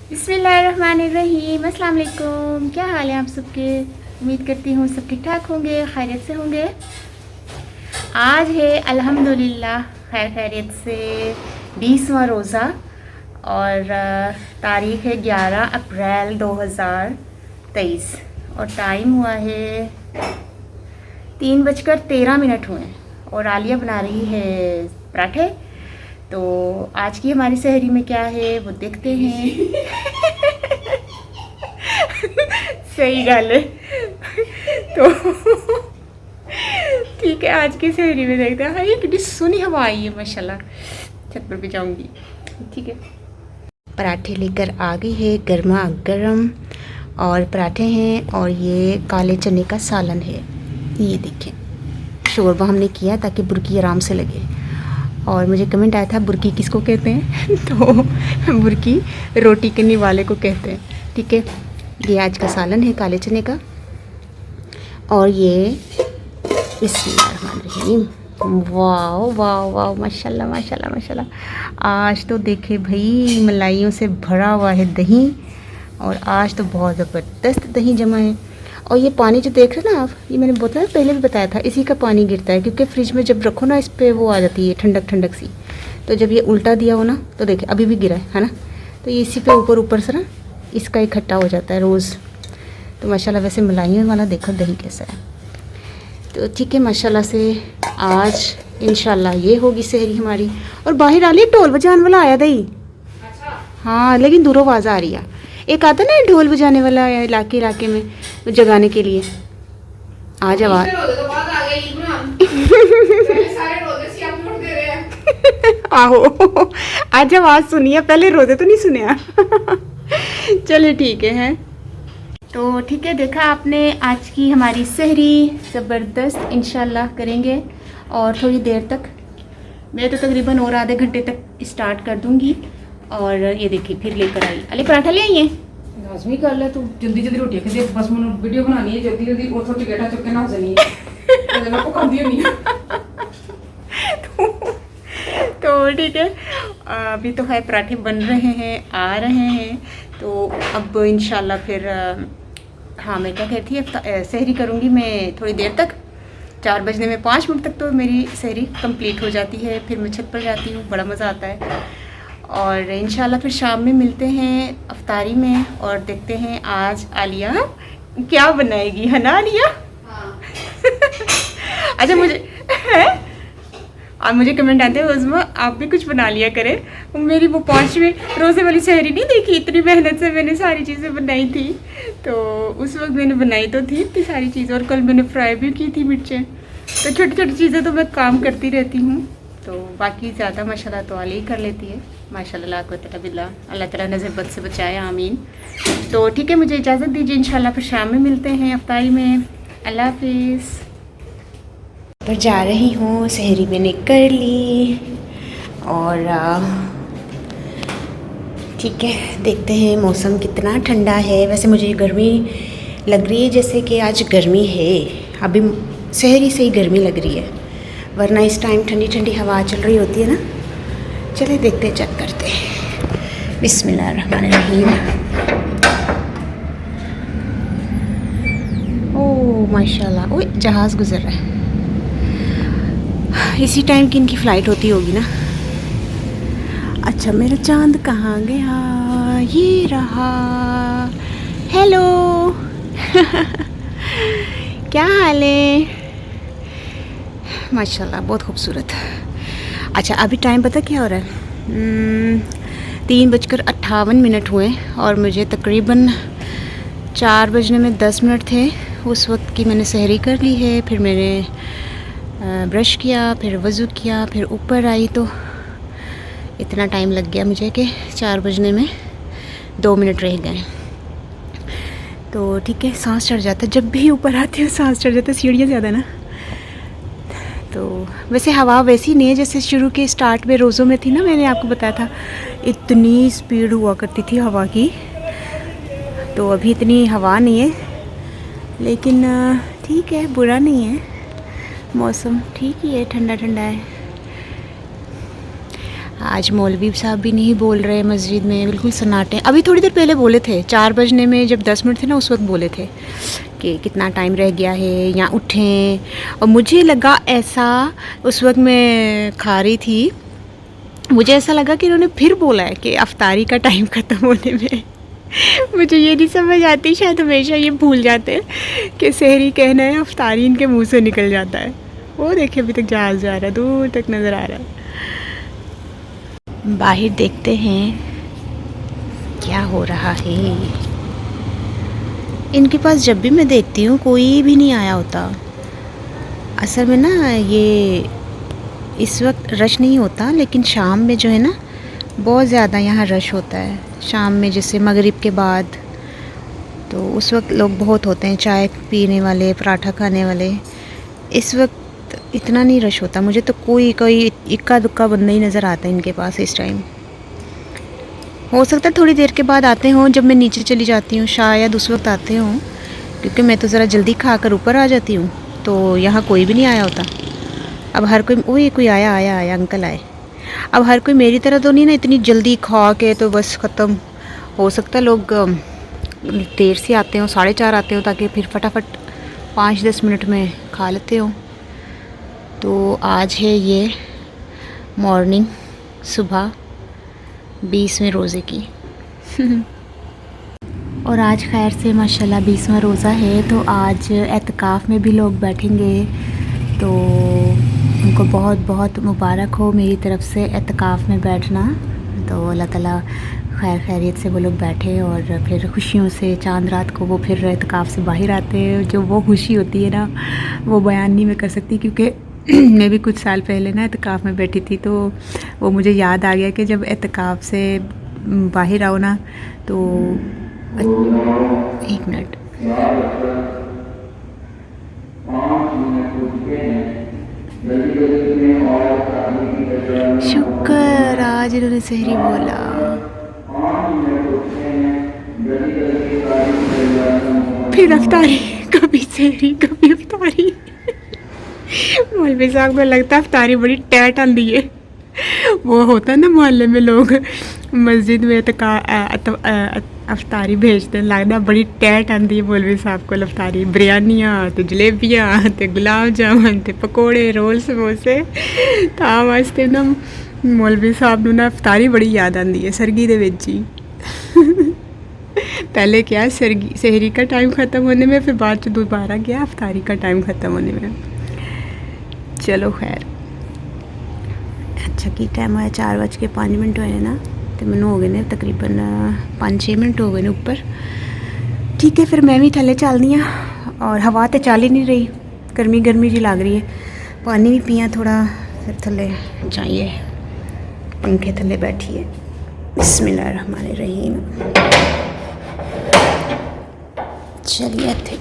बिस्मिल्लाहिर्रहमानिर्रहीम। अस्सलाम वालेकुम। क्या हाल है आप सबके? उम्मीद करती हूँ सब ठीक ठाक होंगे, खैरियत से होंगे। आज है अल्हम्दुलिल्लाह खैरियत से 20वां रोज़ा और तारीख़ है 11 अप्रैल 2023 और टाइम हुआ है 3:13 हुए और आलिया बना रही है पराठे। तो आज की हमारी सहरी में क्या है वो देखते हैं। सही गल है। तो ठीक है, आज की सहरी में देखते हैं। हाँ, ये कितनी सोनी हवा आई है माशाल्लाह। छत पर भी जाऊंगी। ठीक है, पराठे लेकर आ गई है गर्मा गर्म और पराठे हैं और ये काले चने का सालन है। ये देखें, शोरबा हमने किया ताकि बुर्की आराम से लगे। और मुझे कमेंट आया था बुर्की किसको कहते हैं तो बुर्की रोटी करने वाले को कहते हैं। ठीक है, ये आज का सालन है काले चने का और ये बिस्मिल्लाहिर्रहमानिर्रहीम। वाह वाह वाह, माशाल्लाह माशाल्लाह माशाल्लाह। आज तो देखे भाई मलाइयों से भरा हुआ है दही और आज तो बहुत ज़बरदस्त दही जमा है। और ये पानी जो देख रहे हैं ना आप, ये मैंने बोतल पहले भी बताया था, इसी का पानी गिरता है क्योंकि फ्रिज में जब रखो ना इस पर वो आ जाती है ठंडक ठंडक सी। तो जब ये उल्टा दिया हो ना तो देखिए अभी भी गिरा है ना, तो ये इसी पे ऊपर ऊपर से ना इसका इकट्ठा हो जाता है रोज़। तो माशाल्लाह वैसे मलाइयों वाला देखो दही कैसा है। तो ठीक है, माशाल्लाह से आज इंशाल्लाह ये होगी सहरी हमारी। और बाहर आ रही ढोल बजाने वाला आया दही। हाँ, लेकिन दूरों आवाज़ आ रही है। एक आता ना ढोल बजाने वाला इलाके इलाके में तो जगाने के लिए। आज आवाज़ आहो, आज आवाज़ सुनिए, पहले रोजे तो नहीं सुनिया। चलिए ठीक है। तो ठीक है, देखा आपने आज की हमारी सहरी ज़बरदस्त इंशाल्लाह करेंगे और थोड़ी देर तक, मैं तो तकरीबन और आधे घंटे तक स्टार्ट कर दूंगी। और ये देखिए फिर लेकर आई अले पराठा ले आई है। लाजमी कर ले तू, जल्दी जल्दी रोटी के देख, बस मैंने वीडियो बनानी है जल्दी जल्दी और सब टिकटा चुप के ना जानी है ना को खांदी नहीं। तो ठीक है, अभी तो है पराठे बन रहे हैं, आ रहे हैं। तो अब इंशाल्लाह फिर हाँ, मैं क्या कहती है सहरी करूँगी मैं थोड़ी देर तक। 4 बजने में 5 मिनट तक तो मेरी सहरी कंप्लीट हो जाती है। फिर मैं छत पर जाती हूँ, बड़ा मज़ा आता है। और इंशाल्लाह फिर शाम में मिलते हैं अफ्तारी में और देखते हैं आज आलिया क्या बनाएगी, है ना आलिया? हाँ। अच्छा, मुझे कमेंट आते हैं उज़मा आप भी कुछ बना लिया करें। मेरी वो 5वें रोज़े वाली सहरी नहीं देखी, इतनी मेहनत से मैंने सारी चीज़ें बनाई थी। तो उस वक्त मैंने बनाई तो थी इतनी सारी चीज़ें और कल मैंने फ्राई भी की थी मिर्चें। तो छोटी छोटी चीज़ें तो मैं काम करती रहती हूँ। तो बाकी ज़्यादा माशाल्लाह तो आली ही कर लेती है। माशाल्लाह ला कुव्वत बिल्लाह, अल्लाह ताला नज़र बद से बचाए, आमीन। तो ठीक है, मुझे इजाज़त दीजिए, इंशाल्लाह फिर शाम में मिलते हैं अफ्तारी में। अल्लाह हाफिज़। पर जा रही हूँ, सहरी मैंने कर ली और ठीक है, देखते हैं मौसम कितना ठंडा है। वैसे मुझे गर्मी लग रही है, जैसे कि आज गर्मी है। अभी सहरी से ही गर्मी लग रही है, वरना इस टाइम ठंडी ठंडी हवा चल रही होती है ना। चलिए देखते चेक करते हैं। बिस्मिल्लाहिर्रहमानिर्रहीम। ओह माशाल्लाह, ओए जहाज़ गुजर रहा है। इसी टाइम की इनकी फ़्लाइट होती होगी ना। अच्छा, मेरा चांद कहाँ गया? ये रहा। हेलो। क्या हाल है? माशाल्लाह बहुत खूबसूरत। अच्छा, अभी टाइम पता क्या हो रहा है? 3:58 हुए और मुझे तकरीबन 4 बजने में 10 मिनट थे उस वक्त की मैंने सहरी कर ली है। फिर मैंने ब्रश किया, फिर वज़ू किया, फिर ऊपर आई तो इतना टाइम लग गया मुझे कि 4 बजने में 2 मिनट रह गए। तो ठीक है, सांस चढ़ जाता है जब भी ऊपर आती हूँ, सांस चढ़ जाता है, सीढ़ियाँ ज़्यादा ना। तो वैसे हवा वैसी नहीं है जैसे शुरू के स्टार्ट में रोज़ों में थी ना, मैंने आपको बताया था इतनी स्पीड हुआ करती थी हवा की। तो अभी इतनी हवा नहीं है, लेकिन ठीक है, बुरा नहीं है, मौसम ठीक ही है, ठंडा ठंडा है। आज मौलवी साहब भी नहीं बोल रहे मस्जिद में, बिल्कुल सन्नाटे। अभी थोड़ी देर पहले बोले थे, 4 बजने में जब 10 मिनट थे ना, उस वक्त बोले थे कि कितना टाइम रह गया है, यहाँ उठें। और मुझे लगा ऐसा, उस वक्त मैं खा रही थी, मुझे ऐसा लगा कि इन्होंने फिर बोला है कि अफ्तारी का टाइम ख़त्म होने में। मुझे ये नहीं समझ आती, शायद हमेशा ये भूल जाते हैं कि सहरी कहना है, अफ्तारी इनके मुंह से निकल जाता है। वो देखिए अभी तक जहाज़ जा रहा है, दूर तक नज़र आ रहा है। बाहर देखते हैं क्या हो रहा है। इनके पास जब भी मैं देखती हूँ कोई भी नहीं आया होता। असल में ना ये इस वक्त रश नहीं होता, लेकिन शाम में जो है ना बहुत ज़्यादा यहाँ रश होता है। शाम में जैसे मगरिब के बाद, तो उस वक्त लोग बहुत होते हैं, चाय पीने वाले, पराठा खाने वाले। इस वक्त इतना नहीं रश होता। मुझे तो कोई इक्का दुक्का बंदा ही नज़र आता है इनके पास इस टाइम। हो सकता है थोड़ी देर के बाद आते हों, जब मैं नीचे चली जाती हूँ शायद उस वक्त आते हों, क्योंकि मैं तो ज़रा जल्दी खा कर ऊपर आ जाती हूँ, तो यहाँ कोई भी नहीं आया होता। अब हर कोई, ओए कोई आया अंकल आए। अब हर कोई मेरी तरह तो नहीं ना, इतनी जल्दी खा के तो बस ख़त्म। हो सकता है लोग देर से आते हो, 4:30 आते हो, ताकि फिर फटाफट 5-10 मिनट में खा लेते हो। तो आज है ये मॉर्निंग, सुबह 20वें रोज़े की। और आज खैर से माशाल्लाह 20वां रोज़ा है, तो आज एतकाफ़ में भी लोग बैठेंगे, तो उनको बहुत बहुत मुबारक हो मेरी तरफ़ से एतकाफ़ में बैठना। तो अल्लाह ताला खैर खैरियत से वो लोग बैठे और फिर खुशियों से चांद रात को वो फिर एतकाफ़ से बाहर आते हैं। जो वो खुशी होती है ना, वो बयान नहीं मैं कर सकती, क्योंकि मैं भी कुछ साल पहले ना एतकाफ़ में बैठी थी, तो वो मुझे याद आ गया कि जब एतकाफ़ से बाहर आओ ना, तो 1 मिनट, शुक्र आज इन्होंने सहरी बोला। फिर अफ्तारी, कभी सहरी कभी अफ्तारी। मौलवी साहब को लगता है अफ्तारी बड़ी टैट आंदी है। वो होता है ना मोहल्ले में लोग मस्जिद में अफ्तारी भेजते हैं, लगता बड़ी टैट आंदी है मौलवी साहब को अफ्तारी। बिरयानियाँ तो जलेबियाँ तो गुलाब जामुन तो पकौड़े रोल समोसे। तां वास्ते ना मौलवी साहब ना अफ्तारी बड़ी याद आती है सरगी दे विच ही। पहले क्या सहरी का टाइम ख़त्म होने में, फिर बाद दोबारा गया अफ्तारी का टाइम ख़त्म होने में। चलो खैर, अच्छा की टाइम होया 4:05 होए ना, तो मैनू हो गए ने तकरीबन 5-6 मिनट हो गए ने ऊपर। ठीक है, फिर मैं भी थले चलदी हाँ, और हवा तो चल ही नहीं रही, गर्मी जी लग रही है। पानी भी पिया थोड़ा, फिर थले जाइए पंखे थले बैठिए। बिस्मिल्लाहिर्रहमानिर्रहीम। चलिए थे